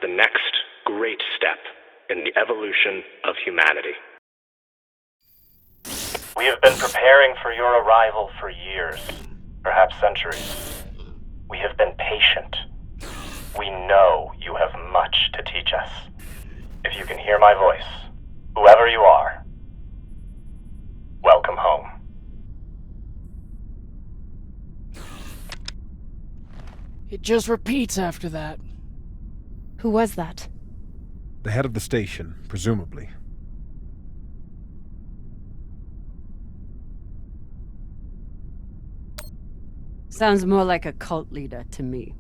the next great step in the evolution of humanity. We have been preparing for your arrival for years, perhaps centuries. We have been patient. We know you have much to teach us. If you can hear my voice, whoever you are, welcome home. It just repeats after that. Who was that? The head of the station, presumably. Sounds more like a cult leader to me.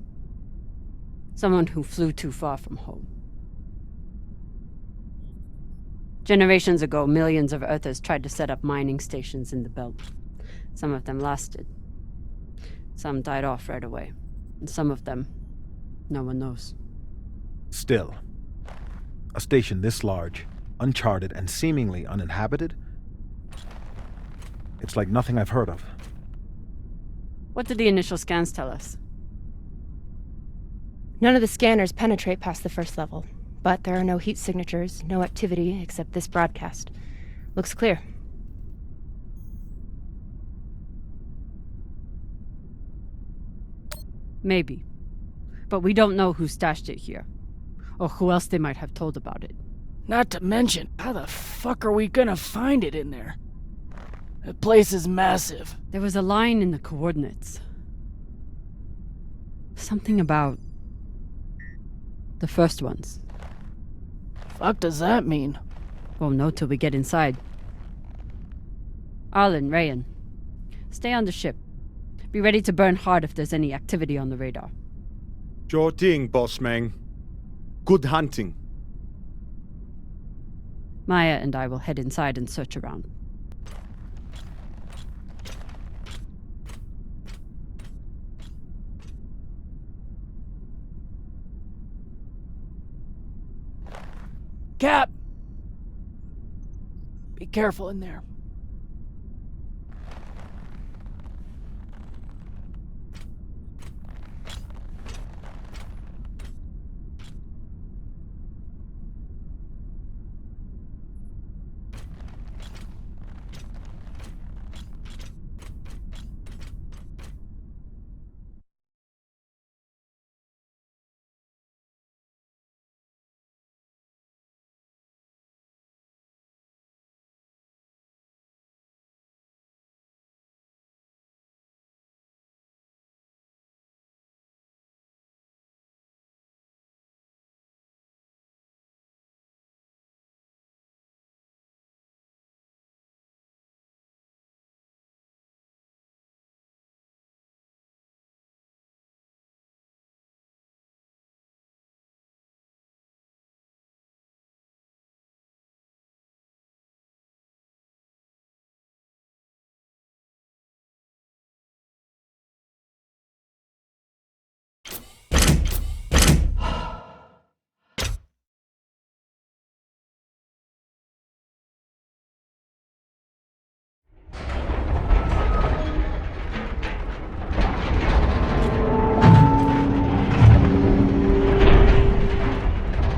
Someone who flew too far from home. Generations ago, millions of Earthers tried to set up mining stations in the belt. Some of them lasted. Some died off right away. And some of them, no one knows. Still, a station this large, uncharted, and seemingly uninhabited? It's like nothing I've heard of. What did the initial scans tell us? None of the scanners penetrate past the first level, but there are no heat signatures, no activity except this broadcast. Looks clear. Maybe. But we don't know who stashed it here. Or who else they might have told about it. Not to mention, how the fuck are we gonna find it in there? The place is massive. There was a line in the coordinates. Something about the first ones. Fuck does that mean? Won't know till we get inside. Arlen, Rayan, stay on the ship. Be ready to burn hard if there's any activity on the radar. Sure thing, boss man. Good hunting. Maya and I will head inside and search around. Cap! Be careful in there.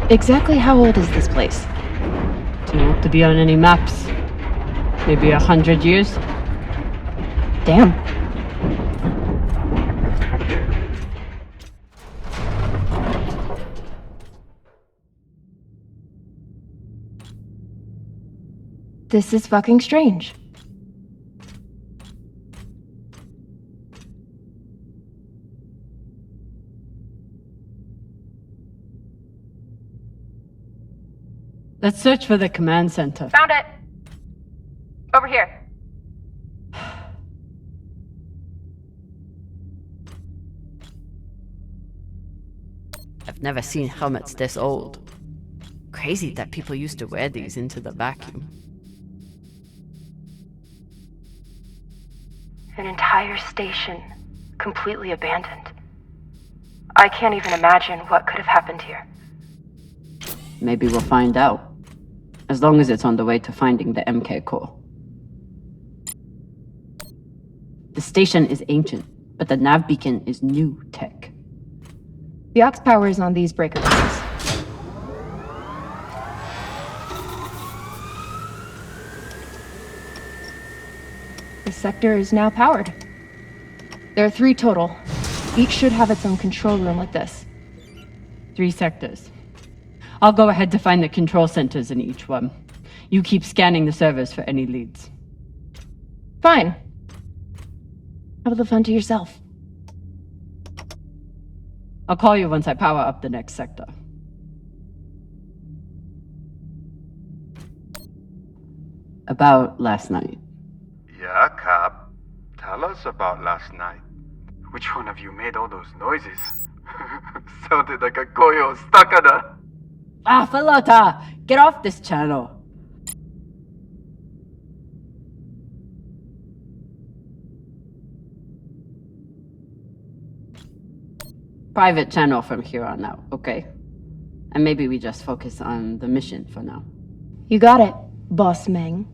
Exactly how old is this place? Too old to be on any maps. Maybe 100 years? Damn. This is fucking strange. Let's search for the command center. Found it! Over here. I've never seen helmets this old. Crazy that people used to wear these into the vacuum. An entire station, completely abandoned. I can't even imagine what could have happened here. Maybe we'll find out. As long as it's on the way to finding the MK core. The station is ancient, but the nav beacon is new tech. The aux power is on these breaker boxes. The sector is now powered. There are 3 total. Each should have its own control room like this. 3 sectors. I'll go ahead to find the control centers in each one. You keep scanning the servers for any leads. Fine. Have the fun to yourself. I'll call you once I power up the next sector. About last night. Yeah, Cap. Tell us about last night. Which one of you made all those noises? Sounded like a koyo stuck on a... Ah, Falota! Get off this channel! Private channel from here on out, okay? And maybe we just focus on the mission for now. You got it, Boss Meng.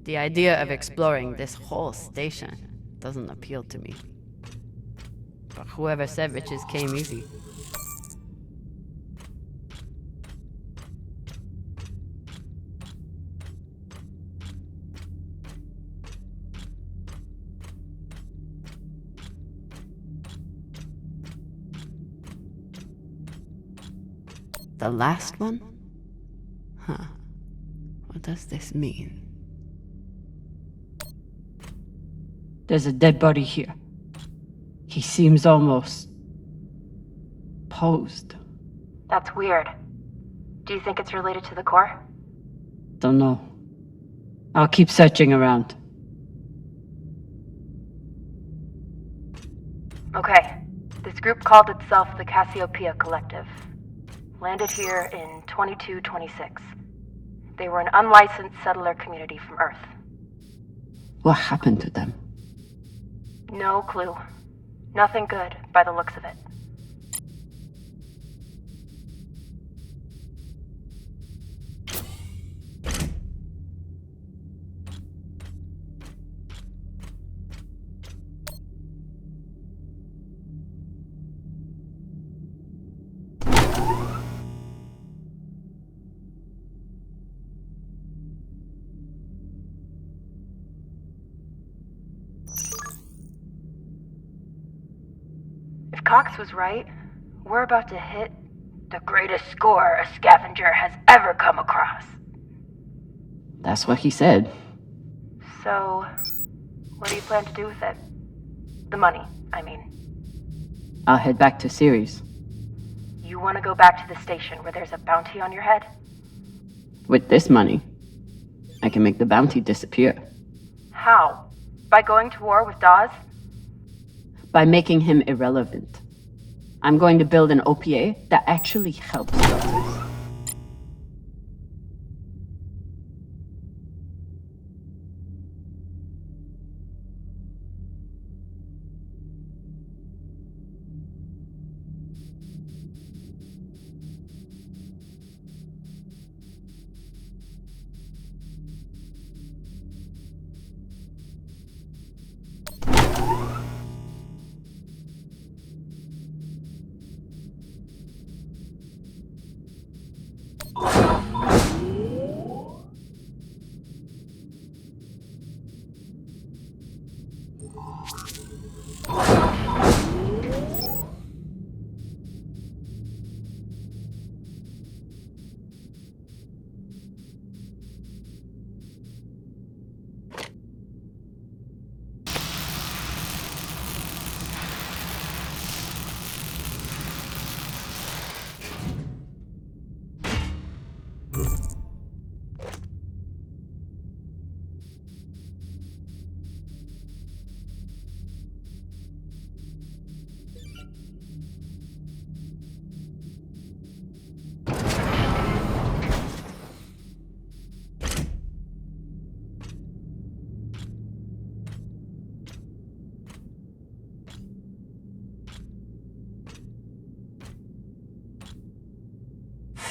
The idea of exploring this whole station doesn't appeal to me. But whoever said riches came easy. The last one? Huh. What does this mean? There's a dead body here. He seems almost... posed. That's weird. Do you think it's related to the core? Don't know. I'll keep searching around. Okay. This group called itself the Cassiopeia Collective. Landed here in 2226. They were an unlicensed settler community from Earth. What happened to them? No clue. Nothing good, by the looks of it. If Cox was right, we're about to hit the greatest score a scavenger has ever come across. That's what he said. So, what do you plan to do with it? The money, I mean. I'll head back to Ceres. You want to go back to the station where there's a bounty on your head? With this money, I can make the bounty disappear. How? By going to war with Dawes? By making him irrelevant. I'm going to build an OPA that actually helps doctors.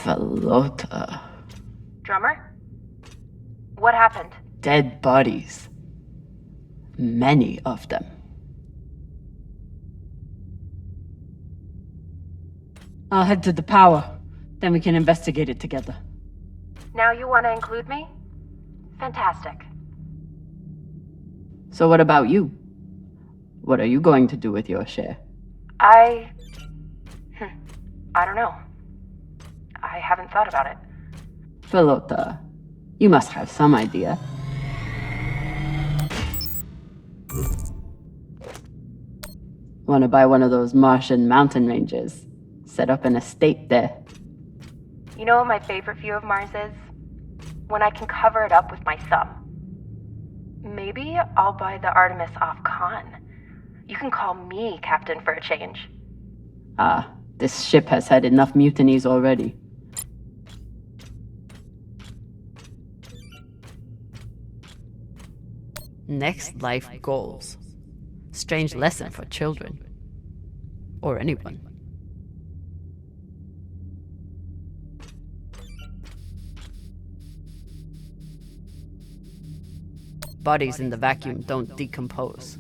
Falota. Drummer? What happened? Dead bodies. Many of them. I'll head to the power, Then we can investigate it together. Now you want to include me? Fantastic. So what about you? What are you going to do with your share? I don't know. I haven't thought about it. Philota, you must have some idea. Want to buy one of those Martian mountain ranges? Set up an estate there. You know what my favorite view of Mars is? When I can cover it up with my thumb. Maybe I'll buy the Artemis off Khan. You can call me captain for a change. Ah, this ship has had enough mutinies already. Next life goals. Strange lesson for children. Or anyone. Bodies in the vacuum don't decompose.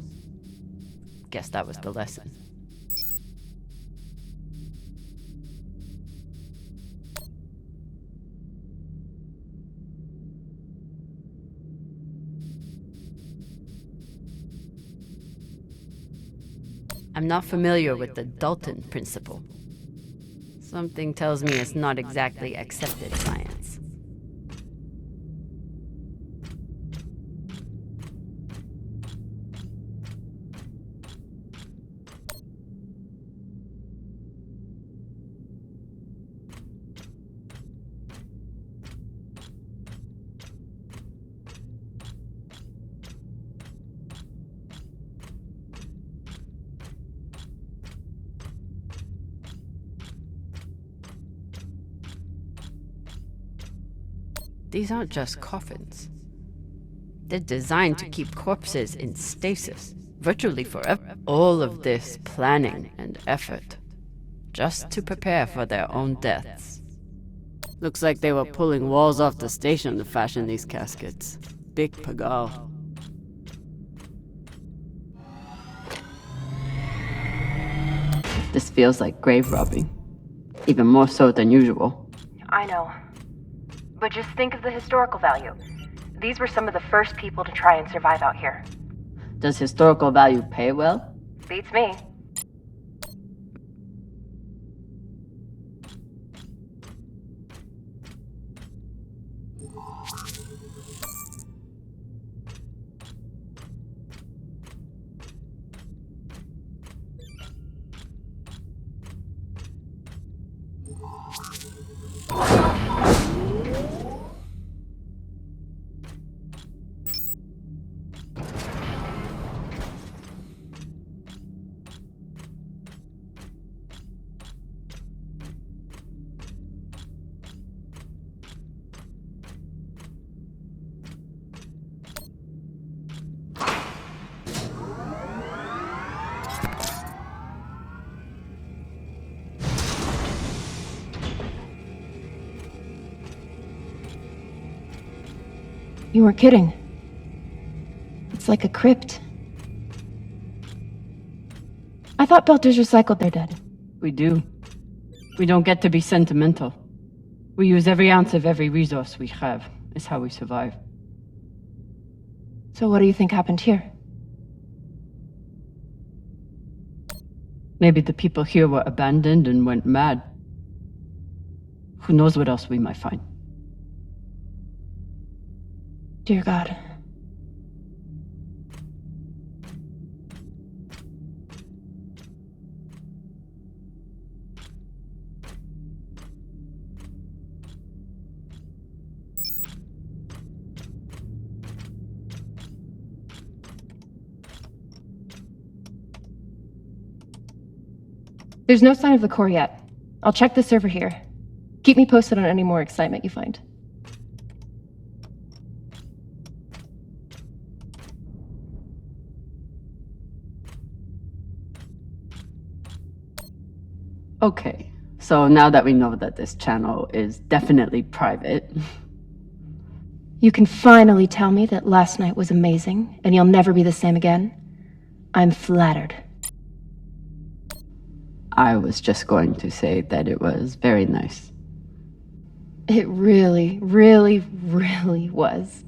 Guess that was the lesson. I'm not familiar with the Dalton principle. Something tells me it's not exactly accepted science. These aren't just coffins. They're designed to keep corpses in stasis, virtually forever. All of this planning and effort, just to prepare for their own deaths. Looks like they were pulling walls off the station to fashion these caskets. Big pagal. This feels like grave robbing. Even more so than usual. I know. But just think of the historical value. These were some of the first people to try and survive out here. Does historical value pay well? Beats me. You weren't kidding. It's like a crypt. I thought Belters recycled their dead. We do. We don't get to be sentimental. We use every ounce of every resource we have. It's how we survive. So what do you think happened here? Maybe the people here were abandoned and went mad. Who knows what else we might find? Dear God. There's no sign of the core yet. I'll check the server here. Keep me posted on any more excitement you find. Okay, so now that we know that this channel is definitely private... You can finally tell me that last night was amazing, and you'll never be the same again. I'm flattered. I was just going to say that it was very nice. It really, really, really was.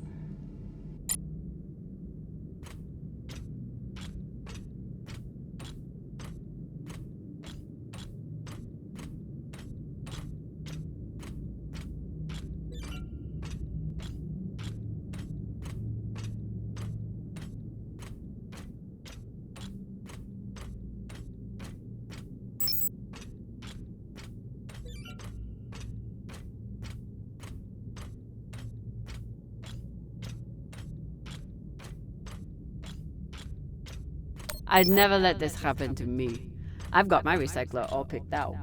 I'd never let this happen to me. I've got my recycler all picked out.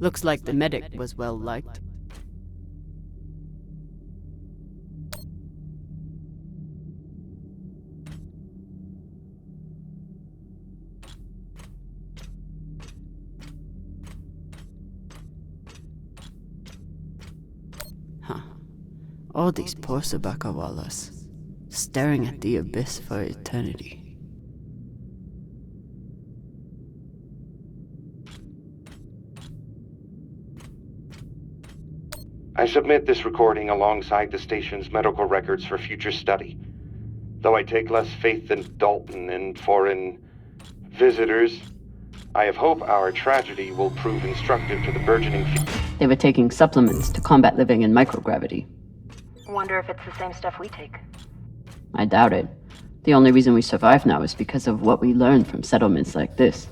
Looks like the medic was well liked. Huh. All these poor Sabakawalas, staring at the abyss for eternity. I submit this recording alongside the station's medical records for future study. Though I take less faith than Dalton in foreign visitors, I have hope our tragedy will prove instructive to the burgeoning They were taking supplements to combat living in microgravity. Wonder if it's the same stuff we take. I doubt it. The only reason we survive now is because of what we learned from settlements like this.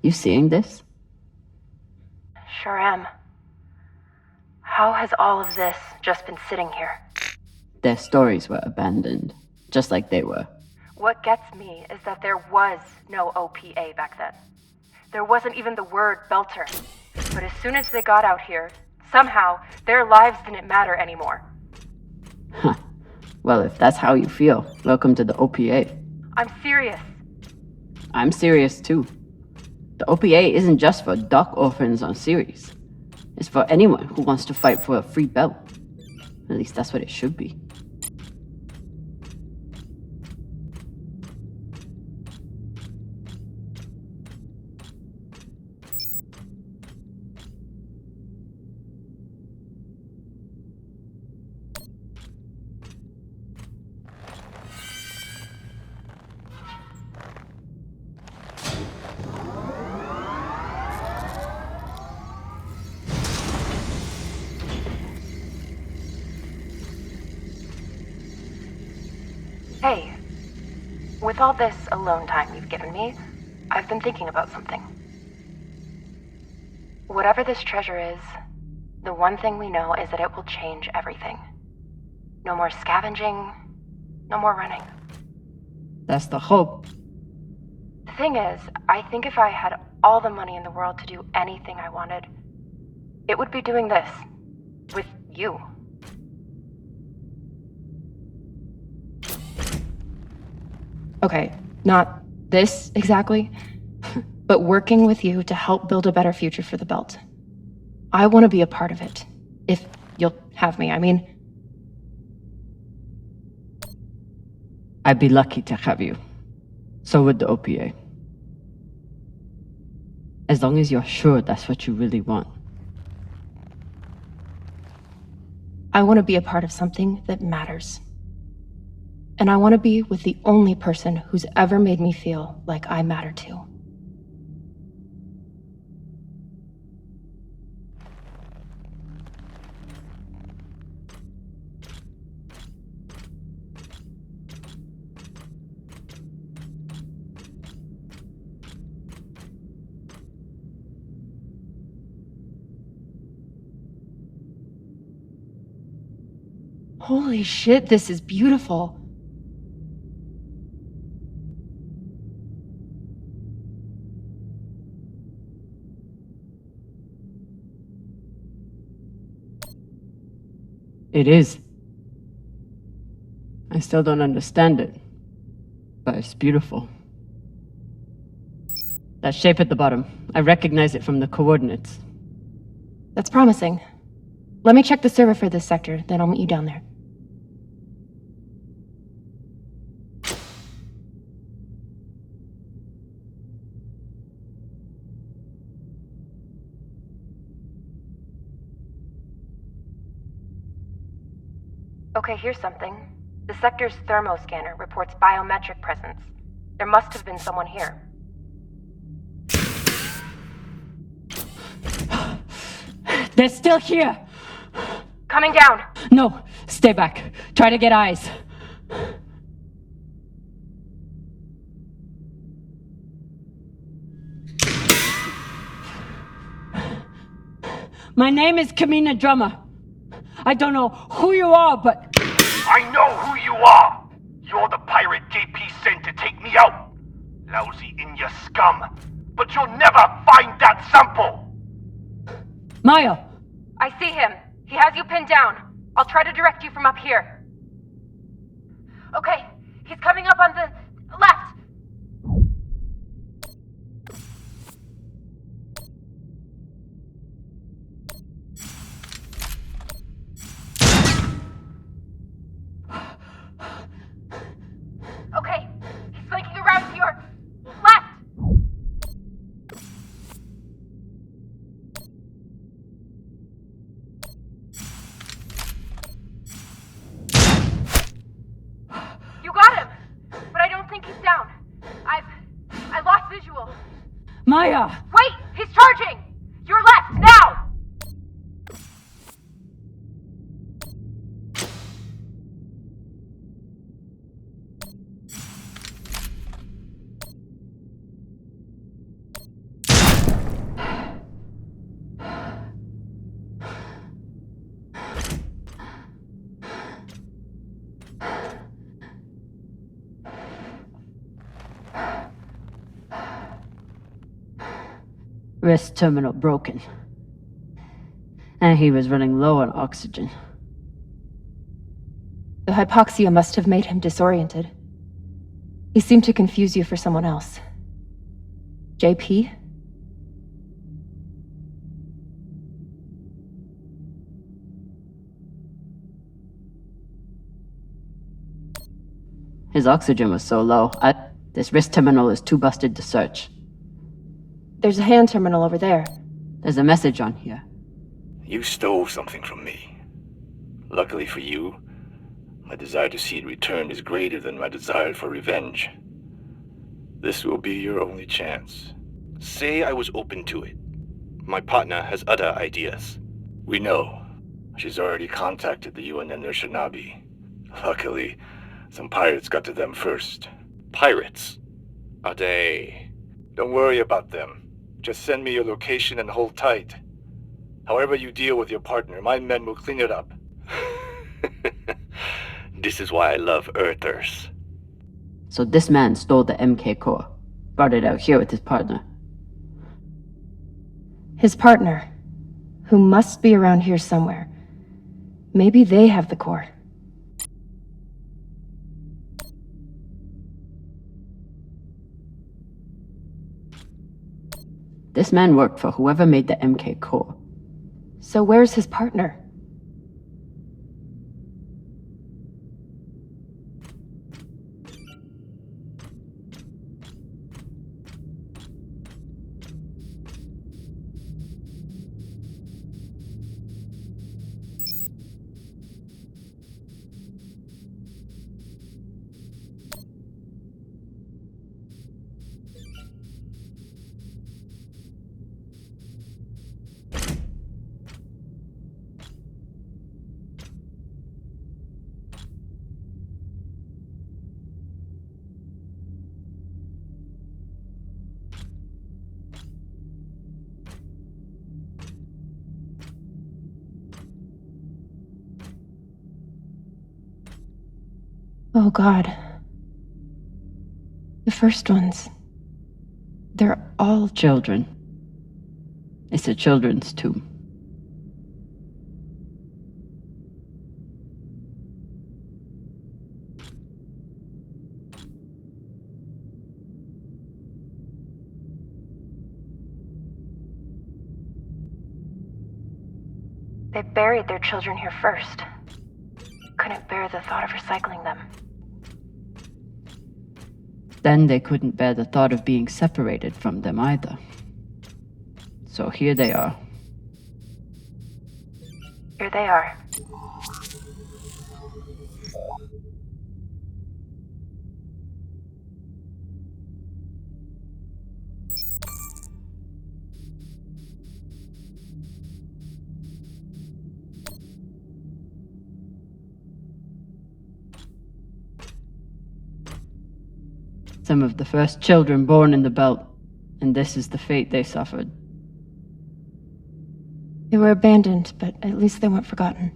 You seeing this? Sure am. How has all of this just been sitting here? Their stories were abandoned, just like they were. What gets me is that there was no OPA back then. There wasn't even the word Belter. But as soon as they got out here, somehow their lives didn't matter anymore. Huh. Well, if that's how you feel, welcome to the OPA. I'm serious. I'm serious too. The OPA isn't just for dock orphans on Ceres. It's for anyone who wants to fight for a free belt. At least that's what it should be. Hey, with all this alone time you've given me, I've been thinking about something. Whatever this treasure is, the one thing we know is that it will change everything. No more scavenging, no more running. That's the hope. The thing is, I think if I had all the money in the world to do anything I wanted, it would be doing this. With you. Okay, not this exactly, but working with you to help build a better future for the Belt. I want to be a part of it. If you'll have me, I mean. I'd be lucky to have you. So would the OPA. As long as you're sure that's what you really want. I want to be a part of something that matters. And I want to be with the only person who's ever made me feel like I matter too. Holy shit, this is beautiful. It is. I still don't understand it, but it's beautiful. That shape at the bottom, I recognize it from the coordinates. That's promising. Let me check the server for this sector, then I'll meet you down there. Okay, here's something. The sector's thermoscanner reports biometric presence. There must have been someone here. They're still here! Coming down! No, stay back. Try to get eyes. My name is Kamina Drummer. I don't know who you are, but... I know who you are! You're the pirate JP sent to take me out! Lousy Inya scum! But you'll never find that sample! Maya! I see him. He has you pinned down. I'll try to direct you from up here. Okay, he's coming up on the left. Okay, he's flanking around to your left. You got him, but I don't think he's down. I lost visual. Maya! Wait, he's charging. Your left now. Wrist terminal broken. And he was running low on oxygen. The hypoxia must have made him disoriented. He seemed to confuse you for someone else. JP? His oxygen was so low, this wrist terminal is too busted to search. There's a hand terminal over there. There's a message on here. You stole something from me. Luckily for you, my desire to see it returned is greater than my desire for revenge. This will be your only chance. Say I was open to it. My partner has other ideas. We know. She's already contacted the UN and their Shinabi. Luckily, some pirates got to them first. Pirates? Are they? Don't worry about them. Just send me your location and hold tight. However you deal with your partner, my men will clean it up. This is why I love Earthers. So this man stole the MK core, brought it out here with his partner. His partner, who must be around here somewhere. Maybe they have the core. This man worked for whoever made the MK core. So where's his partner? Oh, God. The first ones. They're all Children. It's a children's tomb. They buried their children here first. Couldn't bear the thought of recycling them. Then they couldn't bear the thought of being separated from them either. So here they are. Here they are. Some of the first children born in the belt, and this is the fate they suffered. They were abandoned, but at least they weren't forgotten.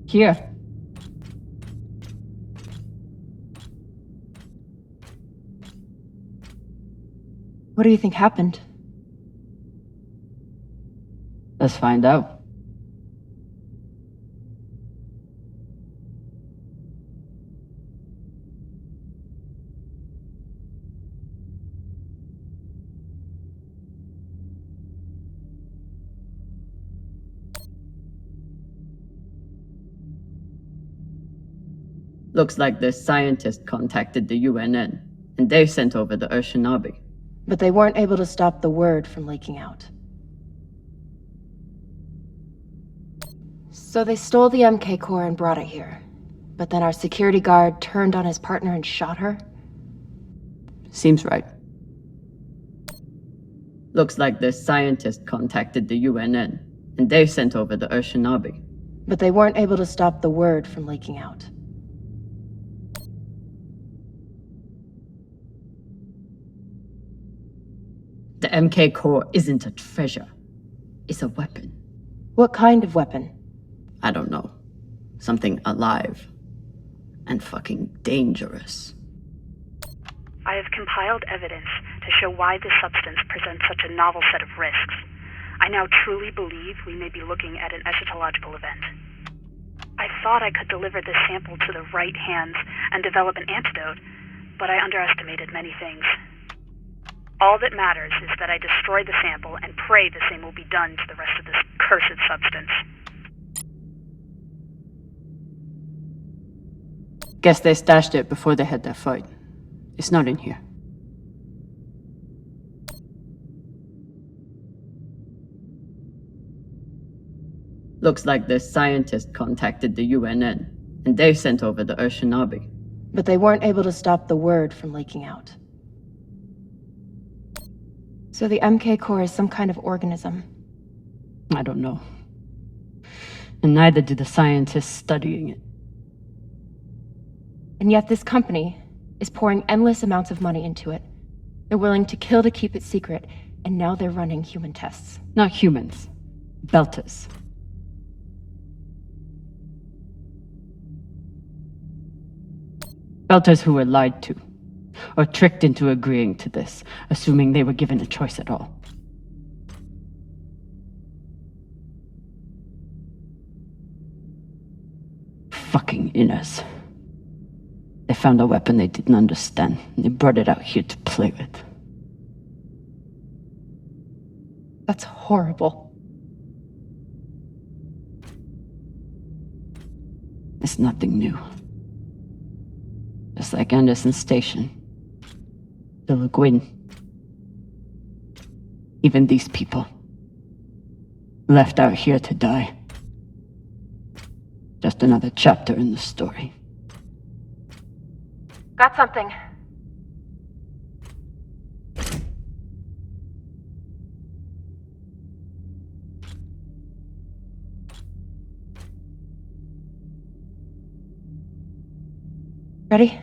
Here. What do you think happened? Let's find out. Looks like this scientist contacted the UNN, and they sent over the Urshinabi. But they weren't able to stop the word from leaking out. So they stole the MK core and brought it here. But then our security guard turned on his partner and shot her? Seems right. Looks like this scientist contacted the UNN, and they sent over the Urshinabi. But they weren't able to stop the word from leaking out. The MK core isn't a treasure. It's a weapon. What kind of weapon? I don't know. Something alive. And fucking dangerous. I have compiled evidence to show why this substance presents such a novel set of risks. I now truly believe we may be looking at an eschatological event. I thought I could deliver this sample to the right hands and develop an antidote, but I underestimated many things. All that matters is that I destroy the sample and pray the same will be done to the rest of this cursed substance. Guess they stashed it before they had their fight. It's not in here. Looks like this scientist contacted the UNN, and they sent over the Urshinabi. But they weren't able to stop the word from leaking out. So the MK core is some kind of organism. I don't know. And neither do the scientists studying it. And yet this company is pouring endless amounts of money into it. They're willing to kill to keep it secret, and now they're running human tests. Not humans. Belters. Belters who were lied to, or tricked into agreeing to this, assuming they were given a choice at all. Fucking inners. They found a weapon they didn't understand, and they brought it out here to play with. That's horrible. It's nothing new. Just like Anderson Station. The Le Guin. Even these people. Left out here to die. Just another chapter in the story. Got something. Ready?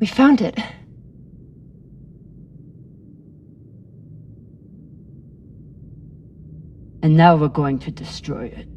We found it. And now we're going to destroy it.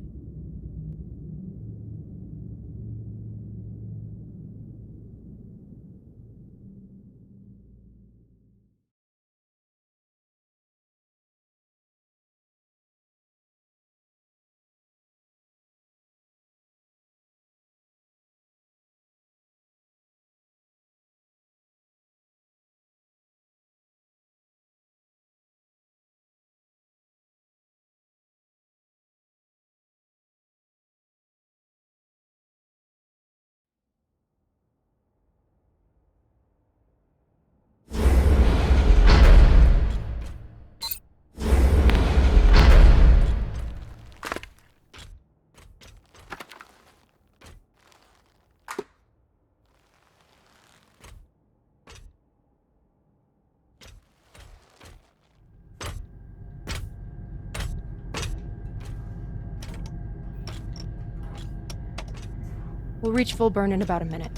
We'll reach full burn in about a minute.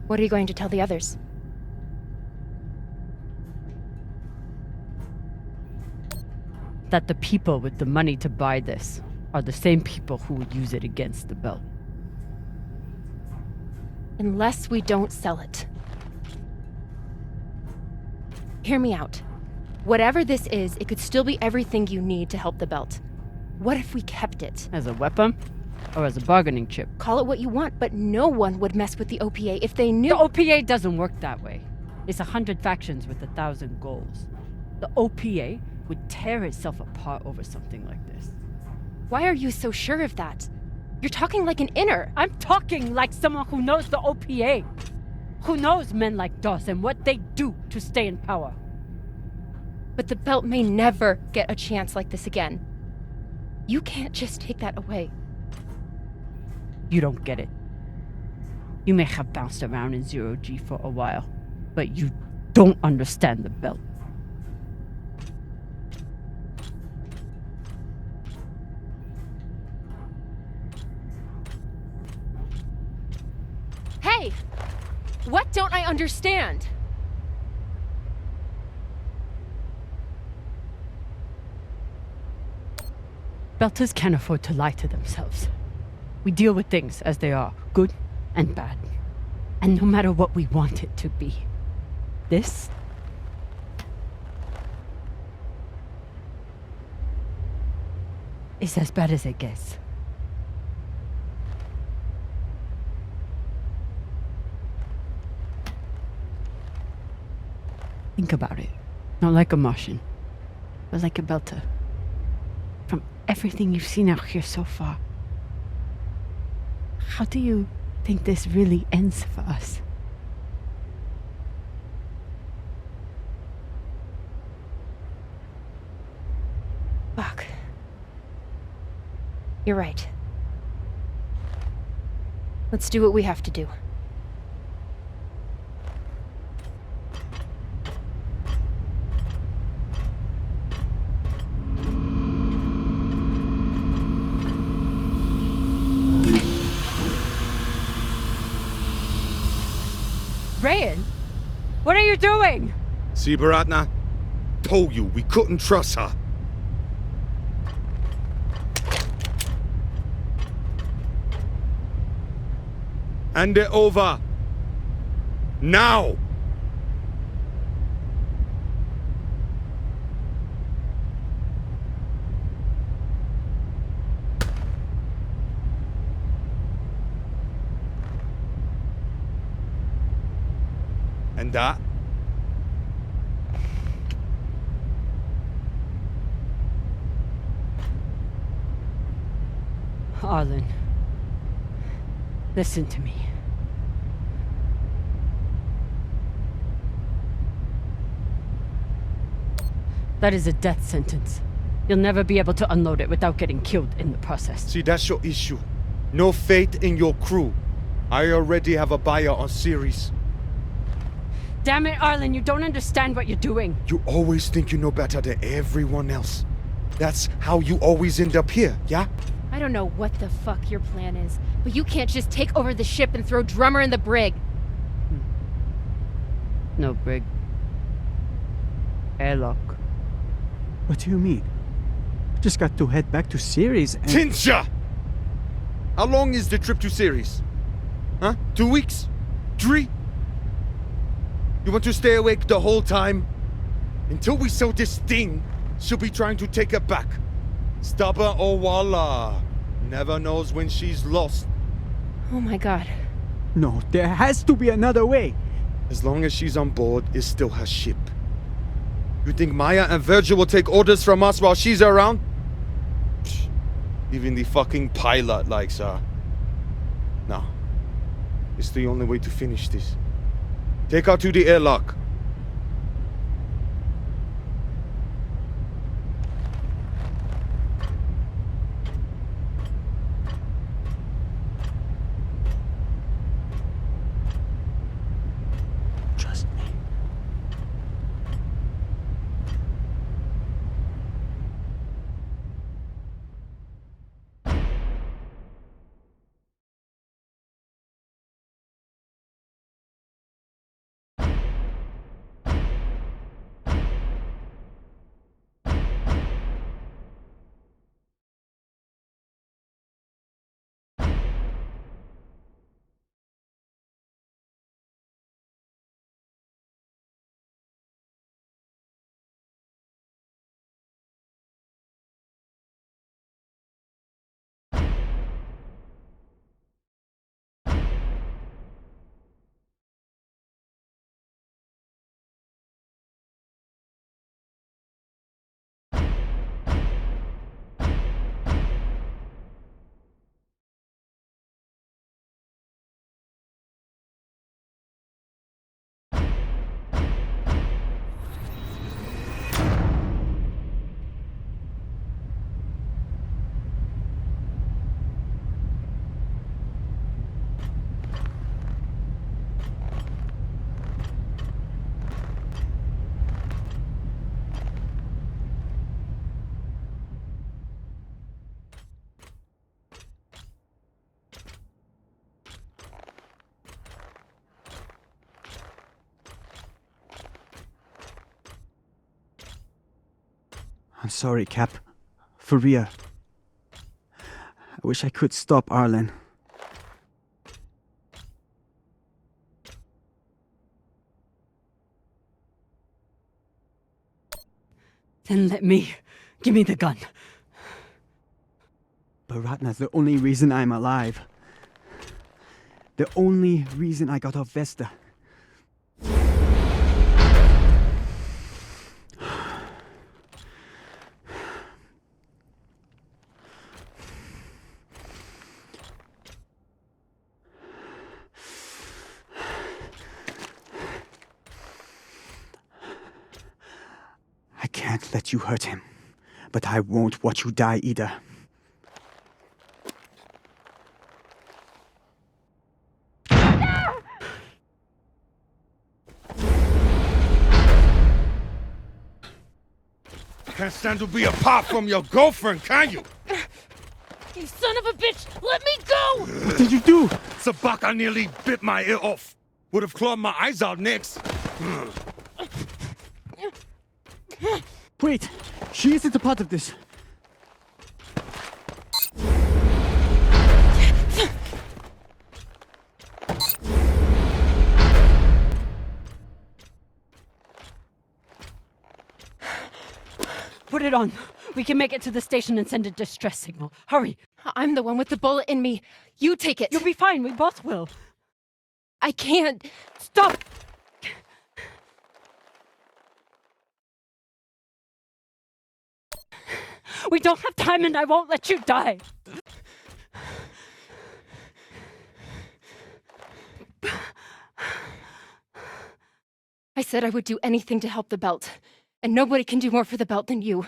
What are you going to tell the others? That the people with the money to buy this are the same people who would use it against the belt. Unless we don't sell it. Hear me out. Whatever this is, it could still be everything you need to help the belt. What if we kept it? As a weapon? Or as a bargaining chip? Call it what you want, but no one would mess with the OPA if they knew— The OPA doesn't work that way. It's 100 factions with 1,000 goals. The OPA would tear itself apart over something like this. Why are you so sure of that? You're talking like an inner. I'm talking like someone who knows the OPA. Who knows men like Doss and what they do to stay in power. But the belt may never get a chance like this again. You can't just take that away. You don't get it. You may have bounced around in 0G for a while, but you don't understand the belt. Hey! What don't I understand? Belters can't afford to lie to themselves. We deal with things as they are, good and bad. And no matter what we want it to be, this is as bad as it gets. Think about it. Not like a Martian, but like a Belter. From everything you've seen out here so far, how do you think this really ends for us? Fuck. You're right. Let's do what we have to do. Rayan, what are you doing? See, Baratna? Told you we couldn't trust her. Hand it over. Now! And that? Arlen, listen to me. That is a death sentence. You'll never be able to unload it without getting killed in the process. See, that's your issue. No faith in your crew. I already have a buyer on series. Damn it, Arlen, you don't understand what you're doing. You always think you know better than everyone else. That's how you always end up here, yeah? I don't know what the fuck your plan is, but you can't just take over the ship and throw Drummer in the brig. No brig. Airlock. What do you mean? Just got to head back to Ceres and... Tinsha! How long is the trip to Ceres? Huh? 2 weeks? 3? You want to stay awake the whole time? Until we sell this thing, she'll be trying to take it back. Stubborn Owala. Never knows when she's lost. Oh my god. No, there has to be another way. As long as she's on board, it's still her ship. You think Maya and Virgil will take orders from us while she's around? Psh, even the fucking pilot likes her. No. It's the only way to finish this. Take her to the airlock. Trust me. I'm sorry, Cap. For real. I wish I could stop Arlen. Then let me. Give me the gun. But Ratna's the only reason I'm alive. The only reason I got off Vesta. I can't let you hurt him, but I won't watch you die either. Can't stand to be apart from your girlfriend, can you? You son of a bitch! Let me go! What did you do? Sabaka nearly bit my ear off. Would have clawed my eyes out next. Wait, she isn't a part of this. Put it on. We can make it to the station and send a distress signal. Hurry. I'm the one with the bullet in me. You take it. You'll be fine. We both will. I can't. Stop! We don't have time and I won't let you die. I said I would do anything to help the belt, and nobody can do more for the belt than you.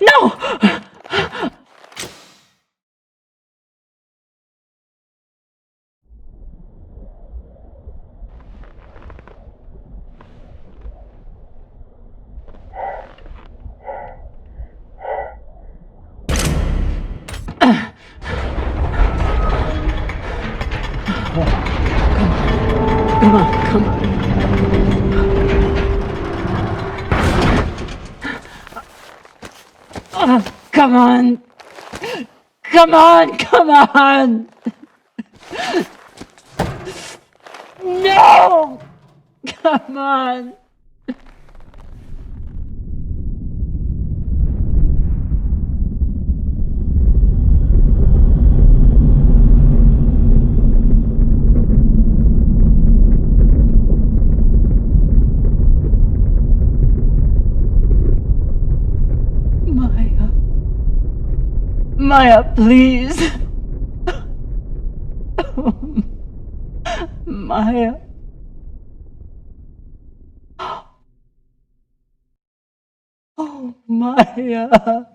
No! Come on! Come on! Come on! No! Come on! Maya, please. Maya. Oh, Maya.